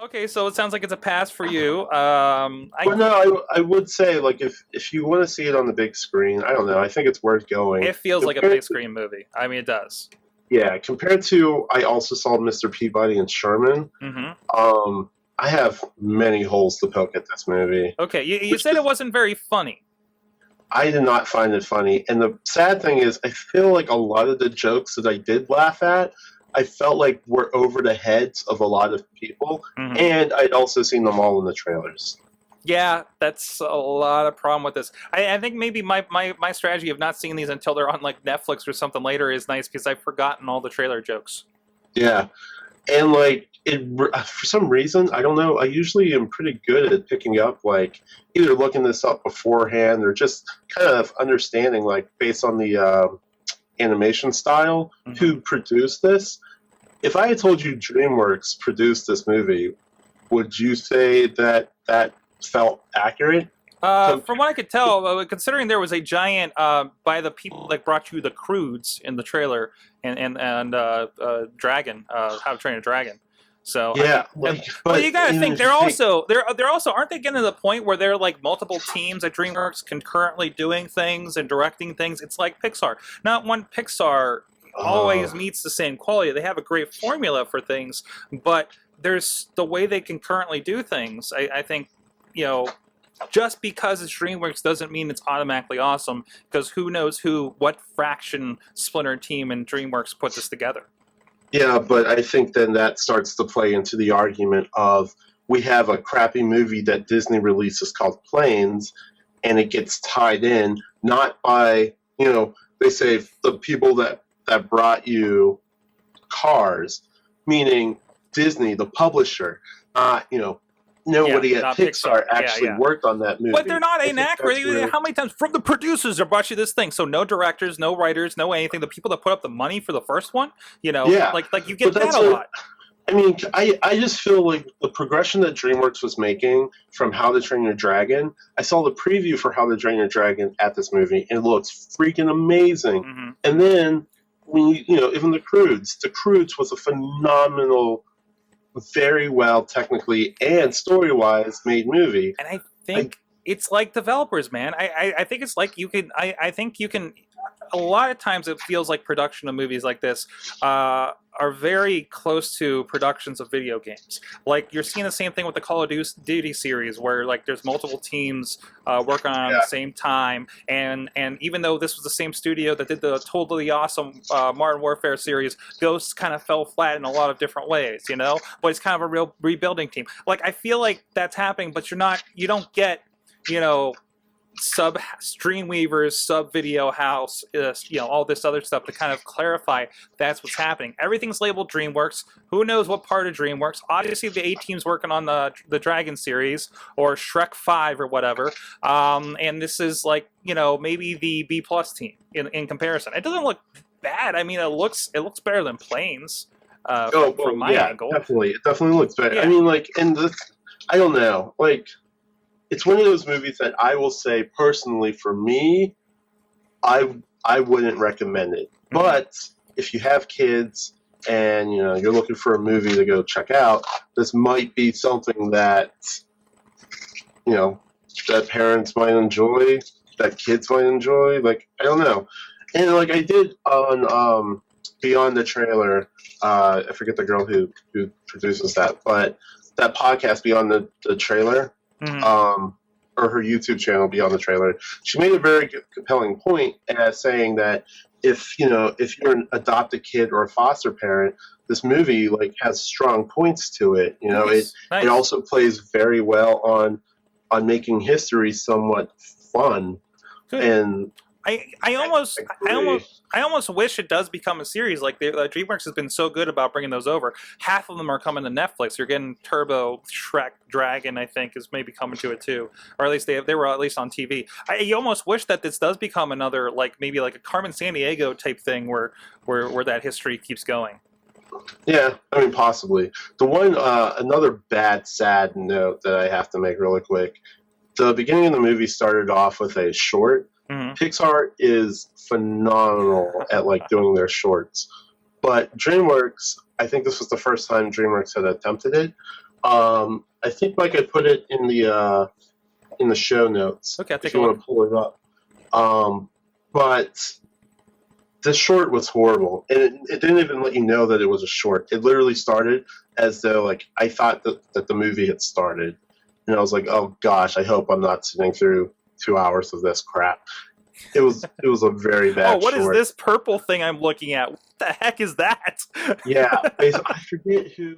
Okay, so it sounds like it's a pass for you. But no, I would say like if you want to see it on the big screen, I don't know. I think it's worth going. It feels like a big screen movie. I mean, it does. Yeah, compared to I also saw Mr. Peabody and Sherman. Hmm. I have many holes to poke at this movie. Okay, you said it wasn't very funny. I did not find it funny, and the sad thing is, I feel like a lot of the jokes that I did laugh at, I felt like were over the heads of a lot of people, Hmm. and I'd also seen them all in the trailers. Yeah, that's a lot of problem with this. I think maybe my strategy of not seeing these until they're on like Netflix or something later is nice because I've forgotten all the trailer jokes. Yeah, and like it for some reason I don't know. I usually am pretty good at picking up like either looking this up beforehand or just kind of understanding like based on the animation style Hmm. who produced this. If I had told you DreamWorks produced this movie, would you say that that felt accurate? From what I could tell, considering there was a giant by the people that brought you the Crudes in the trailer and Dragon, How to Train a Dragon. So I Yeah, mean, like, but but you got to you know, think if you take they're also aren't they getting to the point where they're like multiple teams at DreamWorks concurrently doing things and directing things? It's like Pixar. Not one Pixar uh, always meets the same quality. They have a great formula for things, but there's the way they can currently do things. I think you know just because it's DreamWorks doesn't mean it's automatically awesome. Because who knows what fraction Splinter team and DreamWorks put this together. yeah, but I think then that starts to play into the argument of we have a crappy movie that Disney releases called Planes, and it gets tied in not by they say the people that brought you Cars, meaning Disney, the publisher, not Yeah, nobody at not Pixar Pixar. Yeah, actually yeah. worked on that But they're movie. not I think inaccurate. that's where How many times from the producers that brought you this thing? So no directors, no writers, no anything. The people that put up the money for the first one, yeah, like you but get that that's a what lot. I mean, I just feel like the progression that DreamWorks was making from How to Train Your Dragon, I saw the preview for How to Train Your Dragon at this movie, and it looks freaking amazing. Hmm. And then, when even the Croods was a phenomenal, very well technically and story-wise made movie. And I I, think it's like developers, man. I think it's like you can. I think you can. A lot of times it feels like production of movies like this are very close to productions of video games. Like you're seeing the same thing with the Call of Duty series, where like there's multiple teams working on it at yeah, the same time, and even though this was the same studio that did the totally awesome Modern Warfare series, Ghosts kind of fell flat in a lot of different ways, But it's kind of a real rebuilding team. Like I feel like that's happening, but you don't get, you know sub Streamweavers, sub Video House, all this other stuff to kind of clarify that's what's happening. Everything's labeled DreamWorks. Who knows what part of DreamWorks? Obviously, the A Team's working on the Dragon series or Shrek 5 or whatever. And this is like maybe the B plus team in comparison. It doesn't look bad. I mean, it looks better than Planes from my yeah, angle. definitely, it definitely looks better. I Yeah. mean, like, I don't know, like. It's one of those movies that I will say personally for me, I wouldn't recommend it. Mhm. But if you have kids and you're looking for a movie to go check out, this might be something that you know that parents might enjoy, that kids might enjoy. Like I don't know, and like I did on Beyond the Trailer. I forget the girl who produces that, but that podcast Beyond the Trailer Mhm. or her YouTube channel Beyond the Trailer, she made a very compelling point as saying that if you're an adopted kid or a foster parent, this movie like has strong points to it. It Nice. it Nice. also plays very well on making history somewhat fun, Good. and I almost I I agree. almost I almost wish it does become a series. Like DreamWorks has been so good about bringing those over. Half of them are coming to Netflix. You're getting Turbo, Shrek, Dragon. I think is maybe coming to it too, or at least they were at least on TV. You almost wish that this does become another maybe like a Carmen Sandiego type thing where that history keeps going. Yeah, I mean possibly. The one another bad sad note that I have to make really quick. The beginning of the movie started off with a short. Hmm. Pixar is phenomenal at like doing their shorts, but DreamWorks, I think this was the first time DreamWorks had attempted it. I think Mike, I put it in the show notes Okay, I'll if take a you look. want to pull it up. But the short was horrible, and it didn't even let you know that it was a short. It literally started as though like I thought that the movie had started, and I was like, oh gosh, I hope I'm not sitting through 2 hours of this crap. It was a very Oh, bad what is short. this purple thing I'm looking at? What the heck is that? Yeah, I forget who.